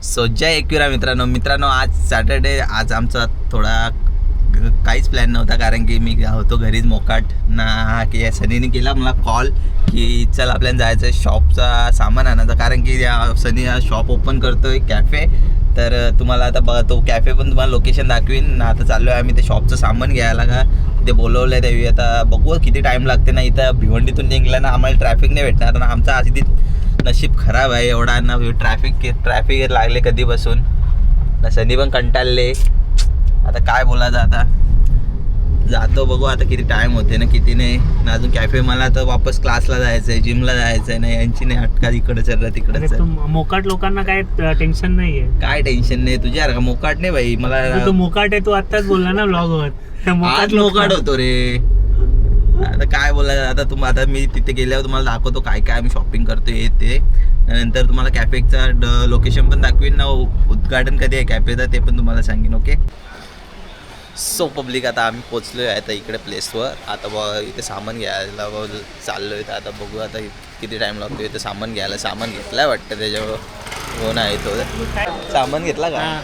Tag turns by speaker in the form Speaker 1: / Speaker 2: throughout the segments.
Speaker 1: So जय एकविरा मित्रांनो आज Saturday. आज आमचा थोडा काहीच प्लॅन नव्हता कारण की मी होतो घरीच मोकाट ना की सनीने केला मला कॉल की चल आपल्याला जायचं आहे शॉपचा सामान आणायचा कारण की सनी शॉप ओपन करतोय कॅफे. तर तुम्हाला आता तो कॅफे पण तुम्हाला लोकेशन दाखवीन. आता चाललो आहे आम्ही ते शॉपचं सामान घ्यायला का ते बोलवलं आहे देवी. आता बघू किती टाईम लागते ना. इथं भिवंडीतून निघलं ना आम्हाला ट्रॅफिक नाही भेटणार ना. आमचा आज इथे नशीब खराब आहे एवढा ना ट्रॅफिक लागले कधीपासून ना. सनी पण कंटाळले. आता काय बोलायचं आता जातो बघू आता किती टाइम होते ना किती नाही ना. अजून कॅफे मला तर वापस क्लासला जायचं आहे जिमला जायचं आहे ना. यांची नाही अटका इकडे चल तिकडे चल.
Speaker 2: मोकाट लोकांना काय टेन्शन नाहीये.
Speaker 1: काय टेन्शन नाही तुझ्या का मोकाट नाही भाई मला.
Speaker 2: तू मोकाट आहे तू आत्ताच बोलला ना ब्लॉग वर.
Speaker 1: मोकाट होतो रे. आता काय बोलायचं आता मी तिथे गेल्यावर तुम्हाला दाखवतो काय काय आम्ही शॉपिंग करतोय ते. नंतर तुम्हाला कॅफेचा लोकेशन पण दाखवीन ना. उद्घाटन कधी आहे कॅफेचं ते पण तुम्हाला सांगेन. ओके सो पब्लिक आता आम्ही पोचलो आहे आता इकडे प्लेसवर. आता इथे सामान घ्यायला चाललो आहे. तर आता बघू आता किती टाईम लागतो इथे सामान घ्यायला. सामान घेतलाय वाटतं त्याच्यावर हो ना येतो सामान घेतला का.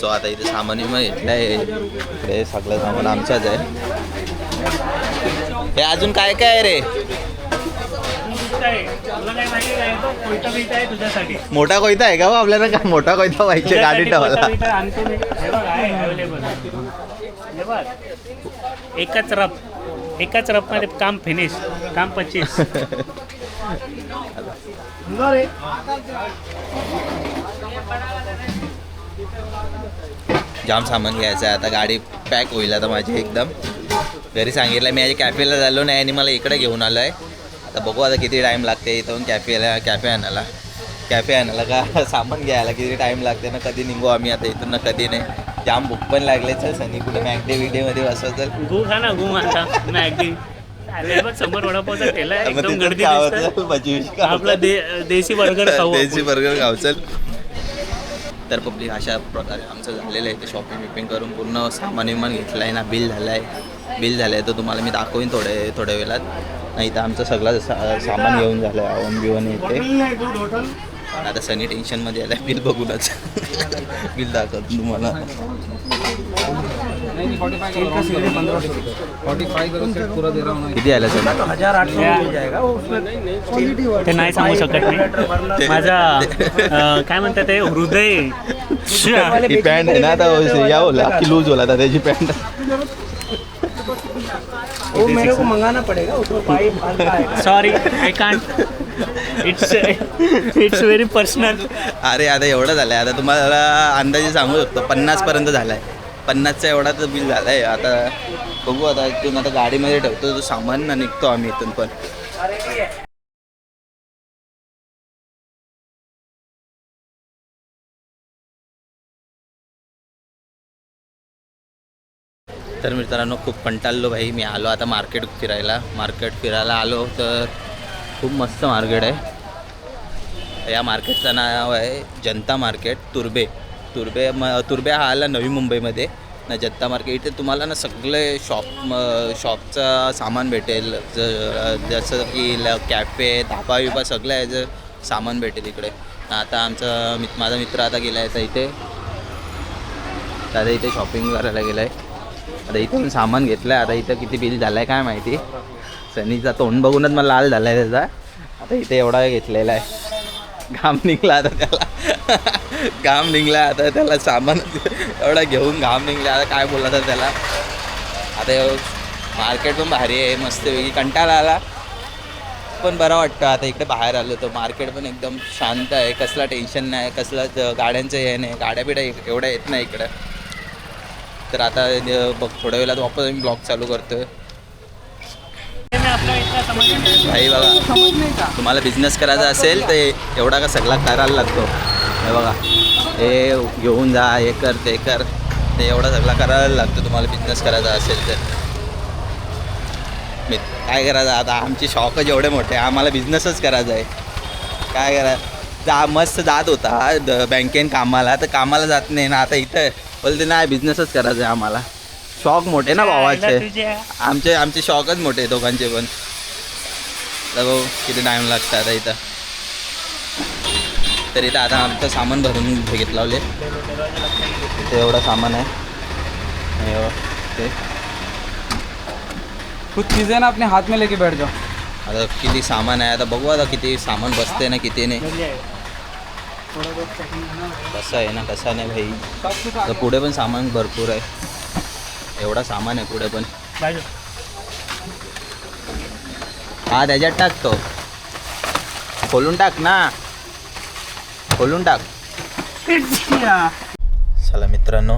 Speaker 1: सो आता इथे सामान मग घेतलं आहे. इकडे सगळं सामान आमचंच आहे. हे अजून काय काय आहे रे. मोठा कोयता आहे का बा आपल्याला. का मोठा कोयता पाहिजे गाडी ठेवायला.
Speaker 2: एकाच रफ मध्ये काम फिनिश. काम 25.
Speaker 1: जाम सामान घ्यायचं आहे आता. गाडी पॅक होईल आता माझी एकदम. घरी सांगितलं मी आज कॅफेला झालो नाही आणि मला इकडे घेऊन आलो आहे. आता बघू आता किती टाईम लागते इथून कॅफे आणायला का सामान घ्यायला किती टाईम लागते ना. कधी निघू आम्ही आता इथून ना कधी नाही. जाम भूक पण लागले. चल सनी कुठे मॅगडे बसव चल.
Speaker 2: गु खा ना गु आता मॅगडी. अरे बघ समोर वडापावचा ठेला एकदम गर्दी दिसते. आपला देशी बर्गर
Speaker 1: खाऊ चल. तर पब्लिक अशा प्रकारे आमचं झालेलं आहे. ते शॉपिंग करून पूर्ण सामान घेतलं आहे ना. बिल झालं आहे तर तुम्हाला मी दाखवीन थोड्या वेळात. नाही तर आमचं सगळं सामान घेऊन झालं आहे. आवण बिवण येते. आता सनी टेन्शनमध्ये आलं आहे बिल बघूनच. बिल दाखवतो तुम्हाला. किती आलं सर.
Speaker 2: ते नाही सांगू शकत नाही. माझा काय म्हणतात ते हृदय.
Speaker 1: ही पॅन्ट आहे ना आता या होला की लूज होला था त्याची पॅन्ट.
Speaker 3: वो मेरे को मंगाना पड़ेगा उसमें
Speaker 2: sorry I can't. It's very personal.
Speaker 1: अरे आता एवढं झालं आहे. आता तुम्हाला अंदाजे सांगू शकतो 50 पर्यंत झाला आहे. 50चा एवढा तर बिल झालं आहे. आता बघू आता इथून आता गाडीमध्ये ठेवतो तो सामान ना निघतो आम्ही इथून पण. तर मित्रांनो खूप कंटाळलो भाई. मी आलो आता मार्केट फिरायला आलो. तर खूप मस्त मार्केट आहे. या मार्केटचं नाव आहे जनता मार्केट. तुर्बे हा आला नवी मुंबईमध्ये ना. जनता मार्केट इथे तुम्हाला ना सगळे शॉपचं सामान भेटेल. जसं की कॅफे धाबा विबा सगळं याचं सामान भेटेल इकडे. आता माझा मित्र आता गेला आहे. तर इथे शॉपिंग करायला गेला आहे. आता इथून सामान घेतलं आहे. आता इथं किती बिल झालं आहे काय माहिती. सनीचा तोंड बघूनच मला लाल झाला आहे त्याचा. आता इथे एवढा घेतलेला आहे. घाम निघला आता त्याला सामान एवढा घेऊन घाम निघला. आता काय बोलला त्याला. आता मार्केट पण भारी आहे मस्तपैकी. कंटाळा आला पण बरं वाटतं. आता इकडे बाहेर आलो तर मार्केट पण एकदम शांत आहे. कसला टेन्शन नाही. कसलं गाड्यांचं हे नाही. गाड्या एवढ्या येत नाही इकडं. तर आता बघ थोड्या वेळात वापस आम्ही ब्लॉग चालू करतोय. भाई बघा तुम्हाला बिझनेस करायचा असेल तर एवढा का सगळा करायला लागतो. हे बघा हे घेऊन जा हे कर ते कर ते एवढा सगळा करायला लागतो तुम्हाला बिझनेस करायचा असेल तर. मी काय करायचं आता. आमची शॉपच एवढे मोठे आम्हाला बिझनेसच करायचा आहे. काय करायचं मस्त जात होता बँकेन कामाला. तर कामाला जात नाही ना. आता इथं बोलते नाही बिझनेसच करायचं आहे आम्हाला. शॉक मोठे ना भावाचे. आमचे शॉकच मोठे दोघांचे पण. तर किती टाईम लागतं आता इथं. तर इथं आता आमचं सामान भरून घेतलं लावले. ते एवढं सामान आहे. ते
Speaker 3: कुछ चीज़ें ना अपने हाथ में लेके बैठ जाओ.
Speaker 1: आता किती सामान आहे, आता बघू आता किती सामान बसते ना किती नाही. कसं आहे ना कसं नाही भाई. तर पुढे पण सामान भरपूर आहे. एवढा सामान आहे पुढे पण. हा त्याच्यात टाकतो. खोलून टाक ना, खोलून टाक. चला मित्रांनो,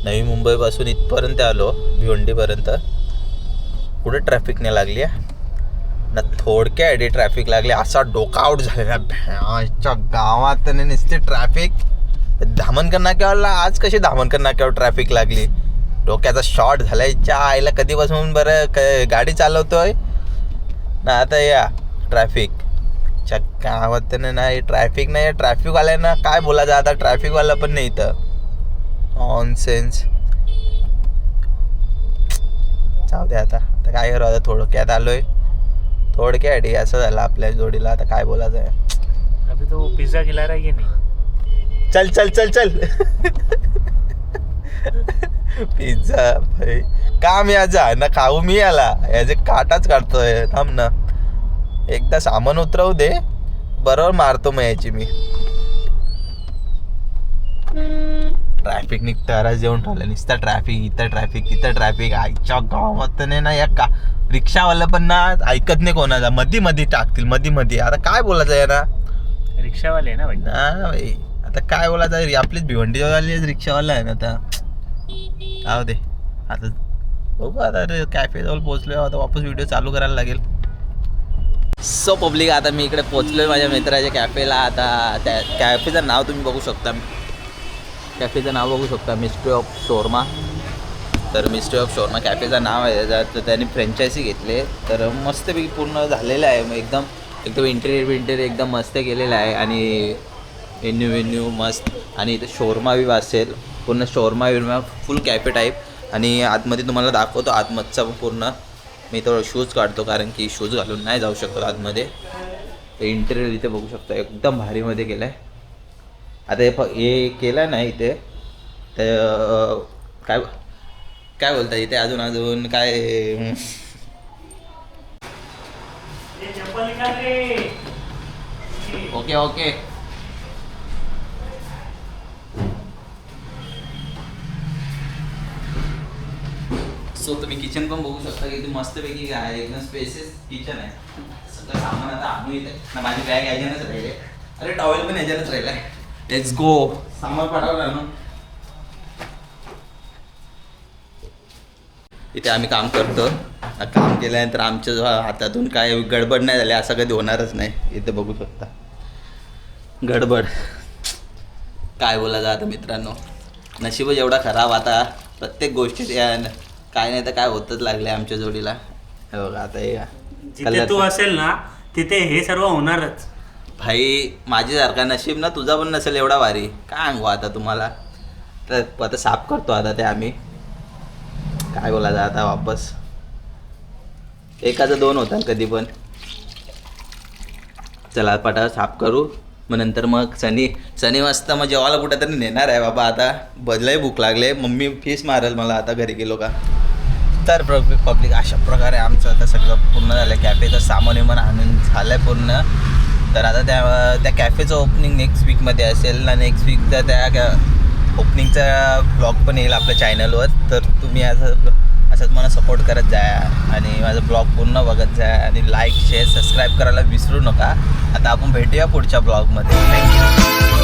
Speaker 1: नवी मुंबईपासून इथपर्यंत आलो, भिवंडीपर्यंत. कुठे ट्रॅफिक नाही लागली आहे ना, थोडक्या आधी ट्रॅफिक लागली. असा डोका आउट झालेला भ्याच्या गावात नुसते ट्रॅफिक. धामणकर नाक्यावरला आज कशी धामणकर नाक्यावर ट्रॅफिक लागली. डोक्याचा शॉर्ट झाला. इच्छा आईला कधीपासून बरं गाडी चालवतोय ना, आता या ट्रॅफिक च्या गावात नाही. ट्रॅफिक नाही, ट्रॅफिकवाल्यांना काय बोलायचं आता. ट्रॅफिकवाला पण नाही इथं. On sense. जाऊ दे आता काय करू. आता थोडक्यात आलोय, थोडक्यात असं झालं आपल्या जोडीला. आता काय बोलायचं आहे.
Speaker 2: अभी तो पिझ्झा खिला रहा है ये नहीं.
Speaker 1: चल चल चल चल. पिझ्झा भाई काम याचा ना, खाऊ मी याला. याचे काटाच काढतोय. थांब ना, एकदा सामान उतरवू दे, बरोबर मारतो मग याची मी. ट्रॅफिक निघताराच जेवण ठेवलं. नुसतं ट्रॅफिक, इथं ट्रॅफिक तिथं ट्रॅफिक. आईच्या गावात नाही ना, या का रिक्षावाला पण ना ऐकत नाही कोणाचा. मध्ये टाकतील मध्ये. आता काय बोलायचं आहे ना,
Speaker 2: रिक्षावाले आहे ना भाई.
Speaker 1: हा भाई आता काय बोलायचं आहे. आपलीच भिवंडीवाली रिक्षावाला आहे ना. आता जाऊ दे. आता बघू आता कॅफेजवळ पोहोचलोय. आता वापस व्हिडिओ चालू करायला लागेल. सो पब्लिक, आता मी इकडे पोहोचलोय माझ्या मित्राच्या कॅफेला. आता त्या कॅफेचं नाव तुम्ही बघू शकता. कॅफेचं नाव बघू शकता, मिस्ट्री ऑफ शोरमा. तर मिस्ट्री ऑफ शोरमा कॅफेचं नाव आहे. तर त्यांनी फ्रँचायझी घेतले. तर मस्तपैकी पूर्ण झालेलं आहे. मग एकदम इंटेरियर एकदम मस्त केलेलं आहे. आणि वेन्यू मस्त. आणि इथं शोरमा बी असेल, पूर्ण शोरमा फुल कॅफे टाईप. आणि आतमध्ये तुम्हाला दाखवतो आतमधचा पूर्ण. मी थोडं शूज काढतो कारण की शूज घालून नाही जाऊ शकतो आतमध्ये. ते इंटेरियर इथे बघू शकतो, एकदम भारीमध्ये केलं आहे. आता हे केलं ना इथे, तर काय बोलता इथे अजून काय. ओके. सो तुम्ही किचन पण बघू शकता की मस्तपैकी काय आहे. एकदम स्पेसियस किचन आहे. सगळं सामान आता आणून येत आहे ना. माझी बॅग याच्यानंच राहिले. अरे टॉवेल पण याच्यानंच राहिला आहे. Let's go. सामान पाठवलं ना. इथे आम्ही काम करतो. काम केल्यानंतर आमच्या हातातून काय गडबड नाही झाली असं कधी होणारच नाही. इथे बघू शकता गडबड. काय बोलायचं आता मित्रांनो, नशीबच एवढा खराब. आता प्रत्येक गोष्टीत काय नाही तर काय होतच लागले आमच्या जोडीला. हे बघा आता हे
Speaker 2: जिथे तू असेल ना तिथे हे सर्व होणारच
Speaker 1: भाई. माझ्यासारखा नशीब ना तुझा पण नसेल एवढा भारी. काय सांगू आता तुम्हाला. तर आता साफ करतो आता ते आम्ही. काय बोलायचं आता वापस. एकाचं दोन होतात कधी पण. चला पटा साफ करू. मग नंतर मग सनी मस्त मग जेवायला कुठं तरी नेणार आहे बाबा. आता बदलाही भूक लागले. मम्मी फीस मारेल मला आता घरी गेलो का. तर पब्लिक अशा प्रकारे आमचं आता सगळं पूर्ण झालं. कॅफेचं सामान विमान आणून झालं आहे पूर्ण. तर आता त्या कॅफेचं ओपनिंग नेक्स्ट वीकमध्ये असेल ना. नेक्स्ट वीकचा त्या ओपनिंगचा ब्लॉग पण येईल आपल्या चॅनलवर. तर तुम्ही असंच मला सपोर्ट करत जा आणि माझा ब्लॉग पूर्ण बघत जा. आणि लाईक शेअर सबस्क्राईब करायला विसरू नका. आता आपण भेटूया पुढच्या ब्लॉगमध्ये. थँक्यू.